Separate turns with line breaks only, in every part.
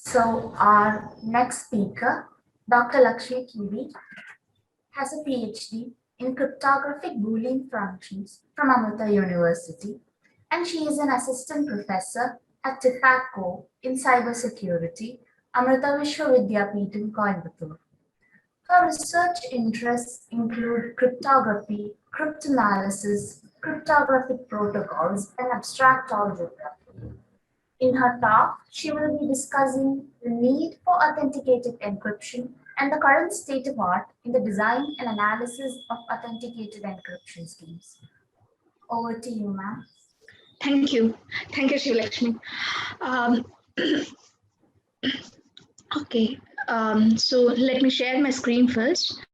So our next speaker, Dr. Lakshmi Kivi, has a PhD in cryptographic Boolean functions from Amrita University, and she is an assistant professor at TIPACO in cybersecurity, Amrita Vishwa Vidyapeetham, Coimbatore. Her research interests include cryptography, cryptanalysis, cryptographic protocols, and abstract algebra. In her talk, she will be discussing the need for authenticated encryption and the current state of art in the design and analysis of authenticated encryption schemes. Over to you, ma'am.
Thank you. Thank you, Shivlakshmi. Okay, so let me share my screen first.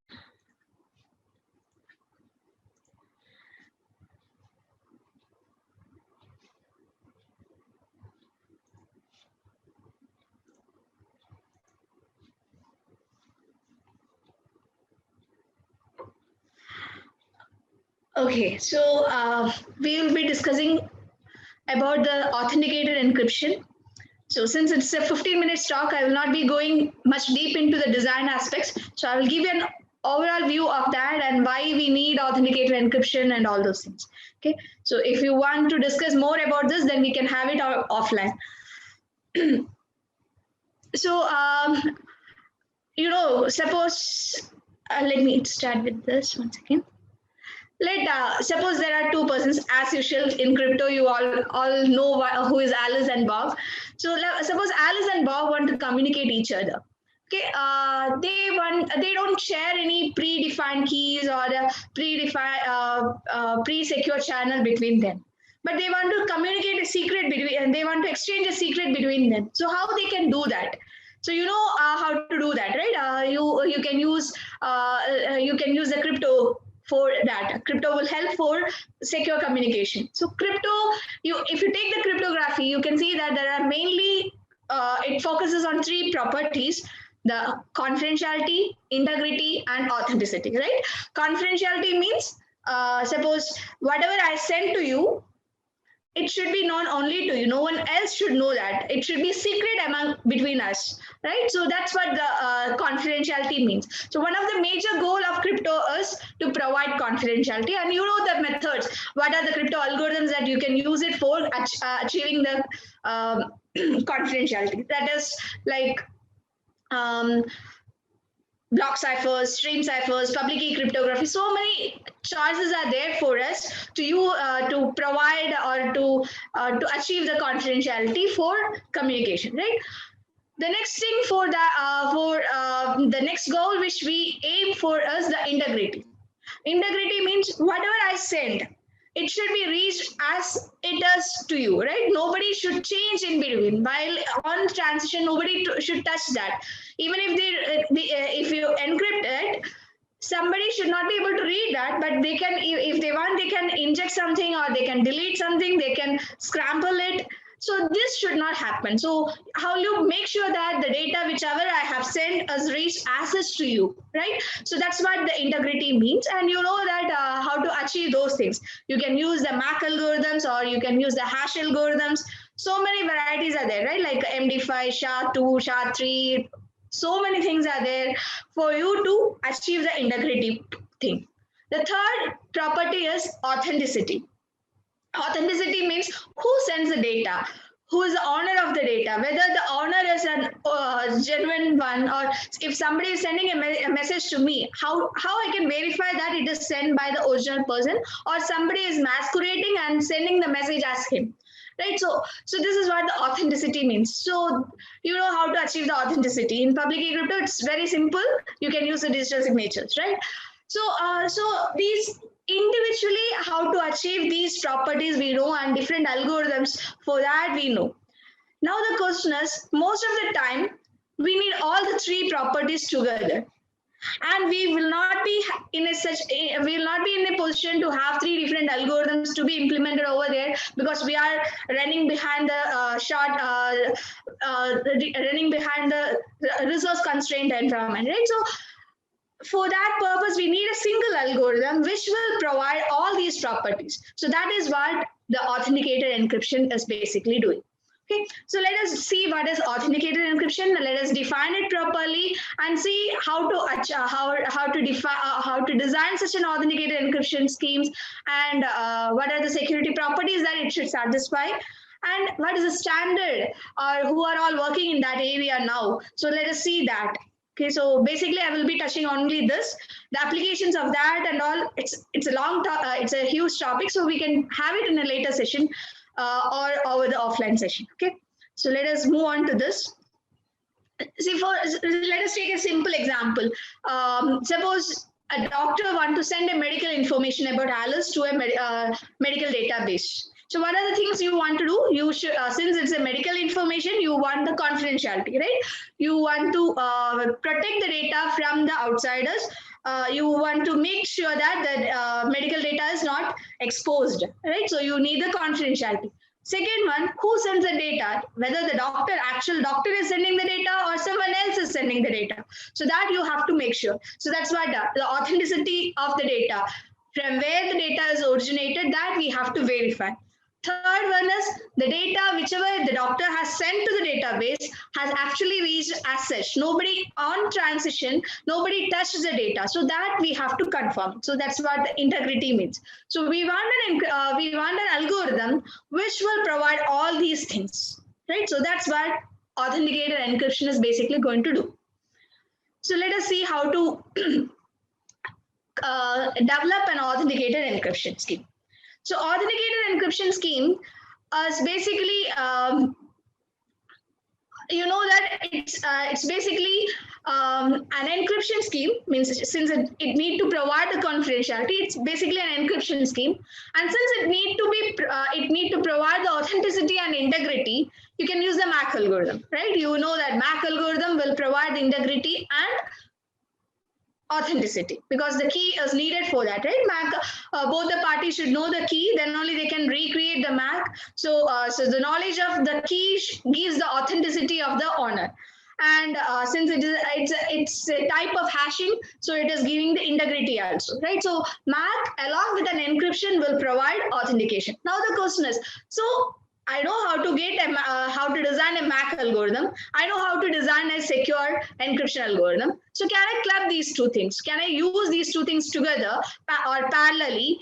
Okay, so we will be discussing about the authenticated encryption. So since it's a 15-minute talk, I will not be going much deep into the design aspects. So I will give you an overall view of that and why we need authenticated encryption and all those things. Okay, so if you want to discuss more about this, then we can have it offline. So, suppose, let me start with this one second. Suppose there are two persons, as usual in crypto, you all know who is Alice and Bob. So suppose Alice and Bob want to communicate each other. Okay, they don't share any predefined keys or a pre-secure channel between them, but they want to communicate a secret between, and they want to exchange a secret between them. So how they can do that? So you know how to do that, right? You can use the crypto for that. Crypto will help for secure communication. So crypto, if you take the cryptography, you can see that there are mainly it focuses on three properties: the confidentiality, integrity, and authenticity. Right? Confidentiality means suppose whatever I send to you, it should be known only to you. No one else should know that. It should be secret between us, right? So that's what the confidentiality means. So one of the major goal of crypto is to provide confidentiality, and you know the methods. What are the crypto algorithms that you can use it for achieving the confidentiality? That is like block ciphers, stream ciphers, public key cryptography. So many choices are there for us to provide or to achieve the confidentiality for communication, right? The next thing for the next goal which we aim for is the integrity. Integrity means whatever I send, it should be reached as it is to you, right? Nobody should change in between. While on transition, nobody should touch that. Even if if you encrypt it, somebody should not be able to read that, but they can, if they want, they can inject something or they can delete something, they can scramble it. So this should not happen. So how you make sure that the data whichever I have sent is reached as is to you, right? So that's what the integrity means. And you know that how to achieve those things. You can use the MAC algorithms or you can use the hash algorithms. So many varieties are there, right? Like MD5, SHA-2, SHA-3, so many things are there for you to achieve the integrity thing. The third property is authenticity. Authenticity means who sends the data, who is the owner of the data, whether the owner is a genuine one, or if somebody is sending a message to me, how I can verify that it is sent by the original person or somebody is masquerading and sending the message as him. Right, so this is what the authenticity means. So you know how to achieve the authenticity in public key crypto. It's very simple. You can use the digital signatures, right? So these individually how to achieve these properties we know, and different algorithms for that we know. Now the question is, most of the time we need all the three properties together, and we will not be in a position to have three different algorithms to be implemented over there, because we are running behind the running behind the resource constraint environment, right? So for that purpose, we need a single algorithm which will provide all these properties. So that is what the authenticated encryption is basically doing. Okay, so let us see what is authenticated encryption. define it properly, and see how to define how to design such an authenticated encryption schemes, and what are the security properties that it should satisfy, and what is the standard, or who are all working in that area now. So let us see that. Okay, so basically I will be touching only this, the applications of that and all. It's a it's a huge topic, so we can have it in a later session or over the offline session. Okay, so let us move on to this. See, let us take a simple example. Suppose a doctor want to send a medical information about Alice to a medical database. So what are the things you want to do? You should, since it's a medical information, you want the confidentiality, right? You want to protect the data from the outsiders. You want to make sure that the medical data is not exposed, right? So you need the confidentiality. Second one, who sends the data? Whether the actual doctor is sending the data or someone else is sending the data. So that you have to make sure. So that's why the authenticity of the data, from where the data is originated, that we have to verify. Third one is the data, whichever the doctor has sent to the database, has actually reached as such. Nobody on transition, nobody touched the data. So that we have to confirm. So that's what the integrity means. So we want an algorithm which will provide all these things, right? So that's what authenticated encryption is basically going to do. So let us see how to develop an authenticated encryption scheme. So authenticated encryption scheme is basically, you know that it's basically an encryption scheme, means since it need to provide the confidentiality, it's basically an encryption scheme. And since it need to provide the authenticity and integrity, you can use the MAC algorithm, right? You know that MAC algorithm will provide the integrity and authenticity, because the key is needed for that, right? MAC, both the parties should know the key, then only they can recreate the MAC. So the knowledge of the key gives the authenticity of the owner. And since it's a type of hashing, so it is giving the integrity also, right? So MAC along with an encryption will provide authentication. Now the question is, so I know how to get how to design a MAC algorithm. I know how to design a secure encryption algorithm. So can I club these two things? Can I use these two things together or parallelly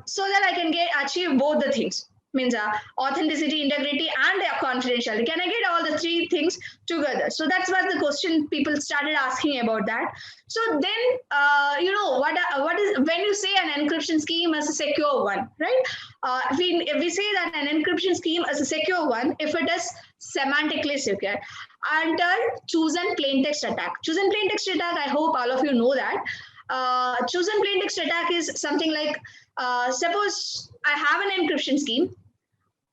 so that I can achieve both the things? Means authenticity, integrity, and confidentiality. Can I get all the three things together? So that's what the question people started asking about that. So then, you know, what is when you say an encryption scheme is a secure one, right? If we say that an encryption scheme is a secure one, if it is semantically secure under chosen plain text attack. Chosen plain text attack, I hope all of you know that. Chosen plain text attack is something like, suppose I have an encryption scheme.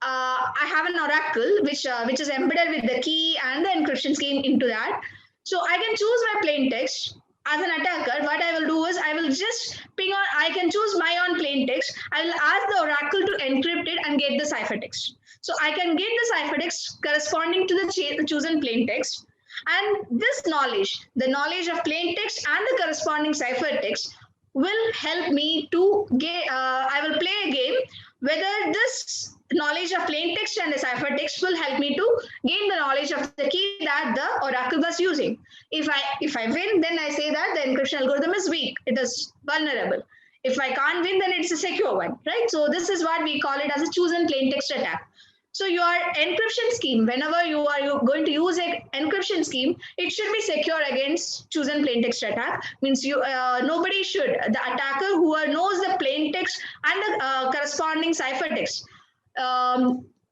I have an oracle which is embedded with the key and the encryption scheme into that. So I can choose my plain text. As an attacker, what I will do is I will just ping on, I can choose my own plain text. I will ask the oracle to encrypt it and get the ciphertext. So I can get the ciphertext corresponding to the chosen plain text. And this knowledge, the knowledge of plain text and the corresponding ciphertext, will help me to get, I will play a game whether this knowledge of plain text and the ciphertext will help me to gain the knowledge of the key that the oracle was using. If I win, then I say that the encryption algorithm is weak, it is vulnerable. If I can't win, then it's a secure one, right? So this is what we call it as a chosen plain text attack. So your encryption scheme, whenever you are going to use an encryption scheme, it should be secure against chosen plain text attack. Means you nobody should, the attacker who knows the plain text and the corresponding ciphertext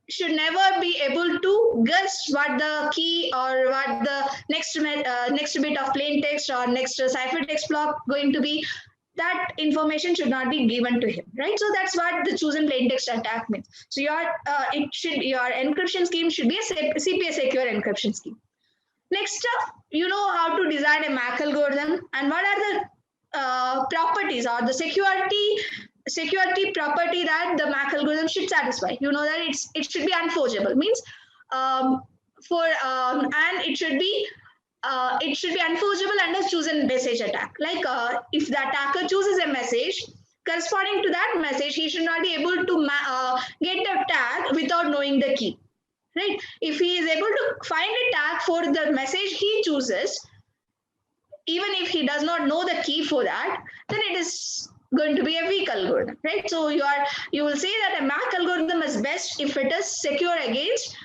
should never be able to guess what the key or what the next bit of plain text or next ciphertext block going to be. That information should not be given to him, right? So that's what the chosen plain text attack means. So your encryption scheme should be a CPA secure encryption scheme. Next up, you know how to design a MAC algorithm and what are the properties or the security property that the MAC algorithm should satisfy. You know that it should be unforgeable, means and it should be unforgeable under chosen message attack. Like if the attacker chooses a message, corresponding to that message, he should not be able to get the tag without knowing the key. right? If he is able to find a tag for the message he chooses, even if he does not know the key for that, then it is going to be a weak algorithm, right? So you will say that a MAC algorithm is best if it is secure against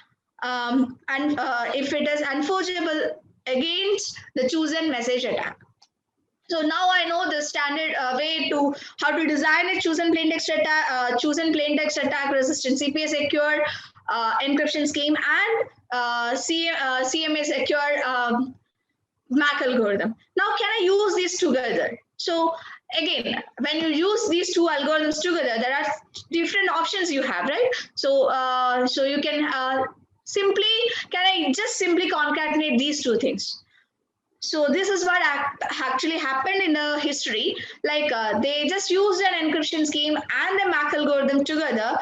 and if it is unforgeable against the chosen message attack. So now I know the standard way to how to design a chosen plain text attack resistant CPA secure encryption scheme and CMA secure MAC algorithm. Now, can I use these together? So again, when you use these two algorithms together, there are different options you have, right? So you can can I just simply concatenate these two things? So this is what actually happened in the history. Like they just used an encryption scheme and the MAC algorithm together,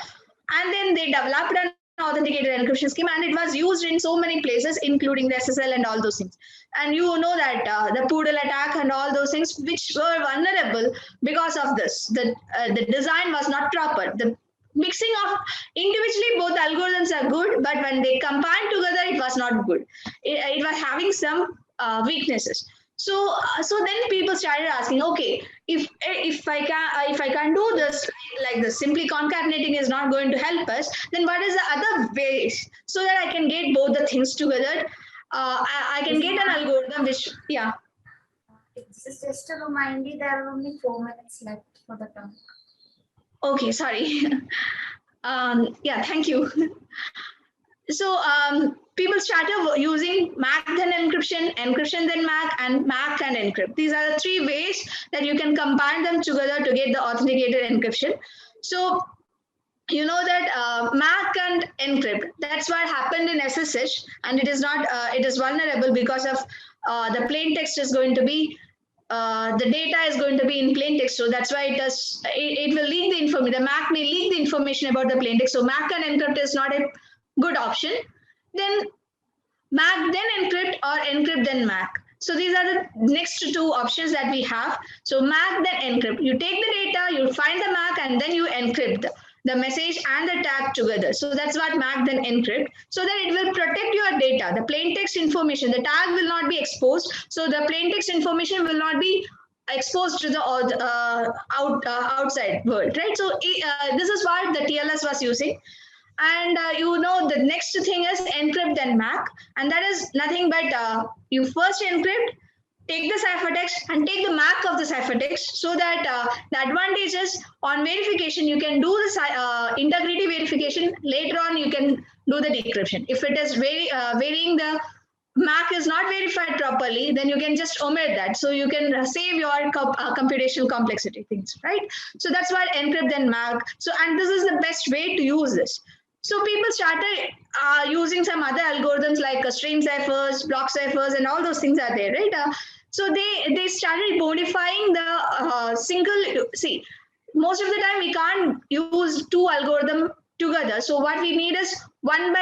and then they developed an authenticated encryption scheme, and it was used in so many places, including the SSL and all those things. And you know that the Poodle attack and all those things, which were vulnerable because of this. The design was not proper. The mixing of individually both algorithms are good, but when they combine together, it was not good. It was having some weaknesses. So then people started asking, okay, if I can do this like this, simply concatenating is not going to help us. Then what is the other ways so that I can get both the things together? I can get an algorithm which
It's just to remind you, there are only 4 minutes left for the talk.
Okay, sorry. Yeah, thank you. So people started using MAC then encryption, encryption then MAC, and MAC and encrypt. These are the 3 ways that you can combine them together to get the authenticated encryption. So you know that MAC and encrypt, that's what happened in SSH, and it is not, it is vulnerable because of the plain text is going to be, the data is going to be in plain text. So that's why it will leak the information. The MAC may leak the information about the plain text. So MAC and encrypt is not a good option. Then MAC then encrypt or encrypt then MAC. So these are the next 2 options that we have. So MAC then encrypt. You take the data, you find the MAC, and then you encrypt the message and the tag together. So that's what MAC then encrypt. So that it will protect your data. The plain text information, the tag will not be exposed. So the plain text information will not be exposed to the outside world, right? So this is what the TLS was using. And you know the next thing is encrypt then MAC, and that is nothing but you first encrypt, take the ciphertext and take the MAC of the ciphertext, so that the advantage is on verification you can do the integrity verification. Later on you can do the decryption. If it is varying, the MAC is not verified properly, then you can just omit that. So you can save your computational complexity things, right? So that's why encrypt then MAC. So, and this is the best way to use this. So people started using some other algorithms like stream ciphers, block ciphers, and all those things are there, right? So they started modifying the single. See, most of the time we can't use 2 algorithms together. So what we need is one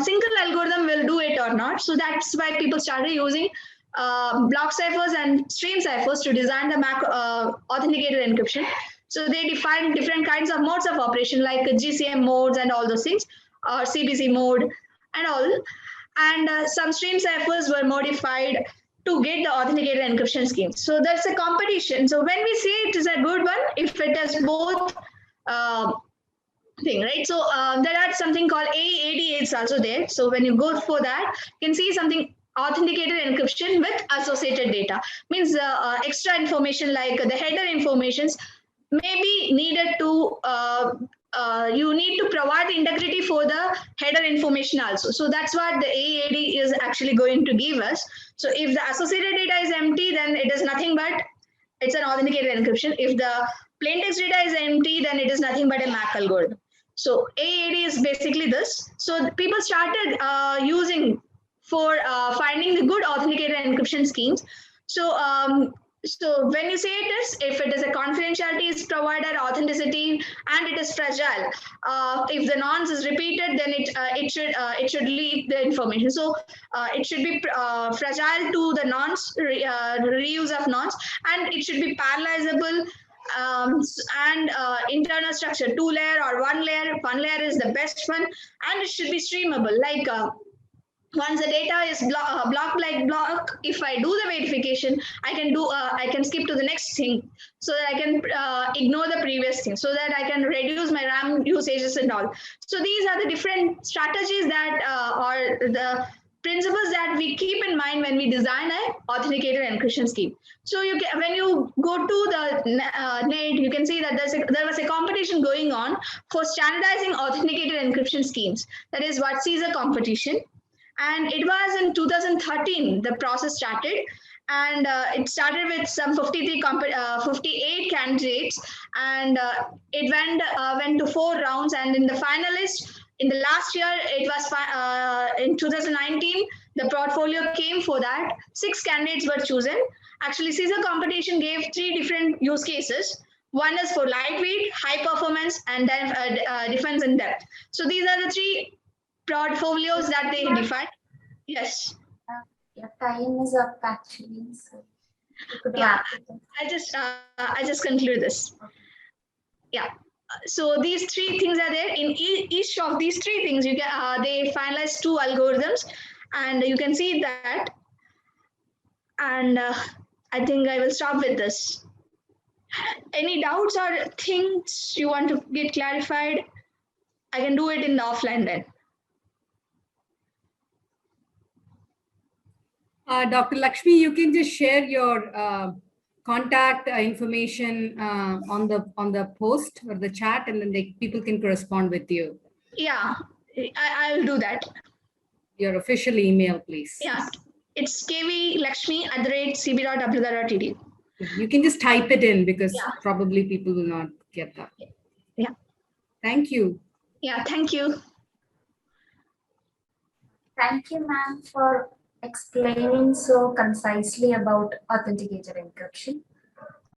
single algorithm will do it or not. So that's why people started using block ciphers and stream ciphers to design the MAC authenticated encryption. So they defined different kinds of modes of operation like GCM modes and all those things, or CBC mode and all. And some stream ciphers were modified to get the authenticated encryption scheme. So that's a competition. So when we say it is a good one, if it has both thing, right? So there are something called AEAD is also there. So when you go for that, you can see something authenticated encryption with associated data. Means extra information like the header informations may be needed to, you need to provide integrity for the header information also. So that's what the AEAD is actually going to give us. So if the associated data is empty, then it is nothing but it's an authenticated encryption. If the plain text data is empty, then it is nothing but a MAC algorithm. So AEAD is basically this. So people started using for finding the good authenticated encryption schemes. So when you say if it is a confidentiality is provided, authenticity, and it is fragile. If the nonce is repeated, then it should leak the information. So it should be fragile to the nonce, reuse of nonce, and it should be parallelizable. and internal structure, 2-layer or 1-layer. 1-layer is the best one, and it should be streamable. Like once the data is block like block, if I do the verification, I can skip to the next thing, so that I can ignore the previous thing, so that I can reduce my RAM usages and all. So these are the different strategies that are the principles that we keep in mind when we design an authenticated encryption scheme. So when you go to the net, you can see that there was a competition going on for standardizing authenticated encryption schemes. That is what CISA competition. And it was in 2013 the process started, and it started with some 58 candidates, and it went to 4 rounds, and in the finalist in the last year, it was in 2019, the portfolio came for that. 6 candidates were chosen. Actually, CISA competition gave 3 different use cases. One is for lightweight, high performance, and then defense in depth. So these are the 3 portfolios that they defined. Yes.
Your time is up actually. So you could
Yeah.
wrap it up.
I just conclude this. Yeah. So these 3 things are there. In each of these 3 things, you can they finalize 2 algorithms, and you can see that. And I think I will stop with this. Any doubts or things you want to get clarified? I can do it in the offline then.
Dr. Lakshmi, you can just share your contact information on the post or the chat, and then people can correspond with you.
Yeah, I will do that.
Your official email, please.
Yeah, it's kvlakshmi@cb.w.edu.
You can just type it in, because
Yeah.
probably people will not get that.
Yeah.
Thank you.
Yeah, thank you.
Thank you, ma'am, for explaining so concisely about authenticated encryption.